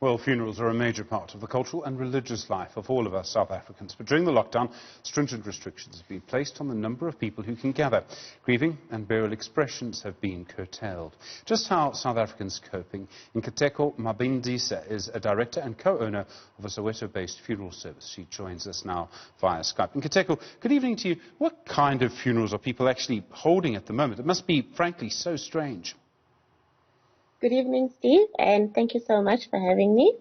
Well, funerals are a major part of the cultural and religious life of all of us South Africans. But during the lockdown, stringent restrictions have been placed on the number of people who can gather. Grieving and burial expressions have been curtailed. Just how South Africans coping? Nkateko Mabindisa is a director and co-owner of a Soweto-based funeral service. She joins us now via Skype. Nkateko, good evening to you. What kind of funerals are people actually holding at the moment? It must be, frankly, so strange. Good evening, Steve, and thank you so much for having me.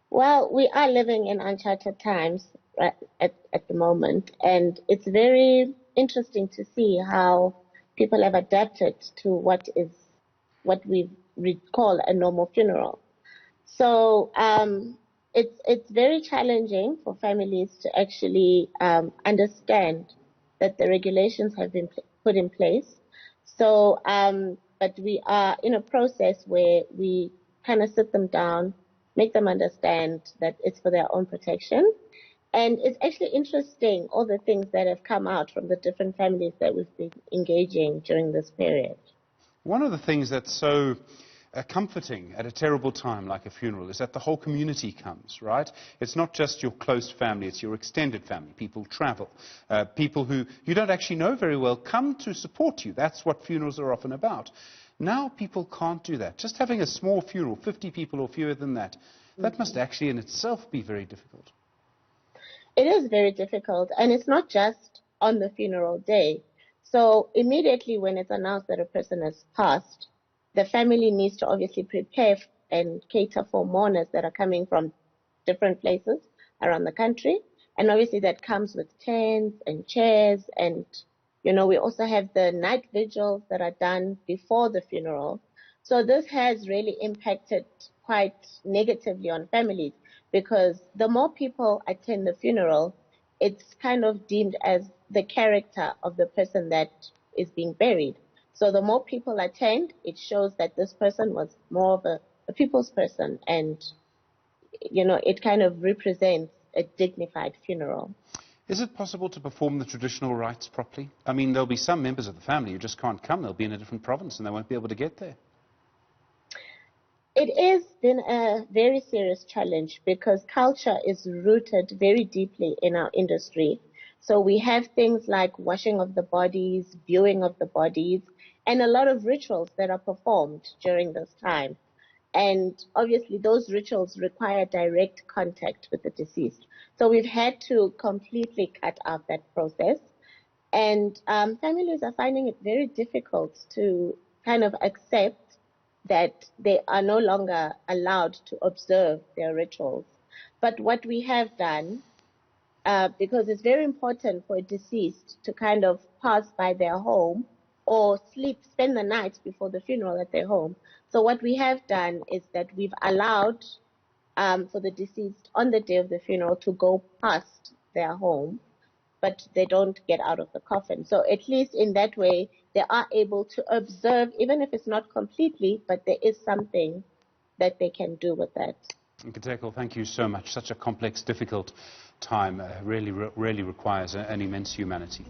Well, we are living in uncharted times at the moment, and it's very interesting to see how people have adapted to what we call a normal funeral. So it's very challenging for families to actually understand that the regulations have been put in place. So but we are in a process where we kind of sit them down, make them understand that it's for their own protection. And it's actually interesting, all the things that have come out from the different families that we've been engaging during this period. One of the things that's so comforting at a terrible time like a funeral is that the whole community comes, right? It's not just your close family, it's your extended family. People travel. People who you don't actually know very well come to support you. That's what funerals are often about. Now people can't do that. Just having a small funeral, 50 people or fewer than that, that must actually in itself be very difficult. It is very difficult, and it's not just on the funeral day. So immediately when it's announced that a person has passed, the family needs to obviously prepare and cater for mourners that are coming from different places around the country. And obviously that comes with tents and chairs. And, you know, we also have the night vigils that are done before the funeral. So this has really impacted quite negatively on families, because the more people attend the funeral, it's kind of deemed as the character of the person that is being buried. So the more people attend, it shows that this person was more of a people's person, and, you know, it kind of represents a dignified funeral. Is it possible to perform the traditional rites properly? I mean, there'll be some members of the family who just can't come. They'll be in a different province and they won't be able to get there. It has been a very serious challenge because culture is rooted very deeply in our industry. So we have things like washing of the bodies, viewing of the bodies, and a lot of rituals that are performed during this time. And obviously those rituals require direct contact with the deceased. So we've had to completely cut out that process. And families are finding it very difficult to kind of accept that they are no longer allowed to observe their rituals. But what we have done, because it's very important for a deceased to kind of pass by their home or spend the night before the funeral at their home. So what we have done is that we've allowed for the deceased on the day of the funeral to go past their home, but they don't get out of the coffin. So at least in that way, they are able to observe, even if it's not completely, but there is something that they can do with that. Nkateko, thank you so much. Such a complex, difficult time really requires an immense humanity.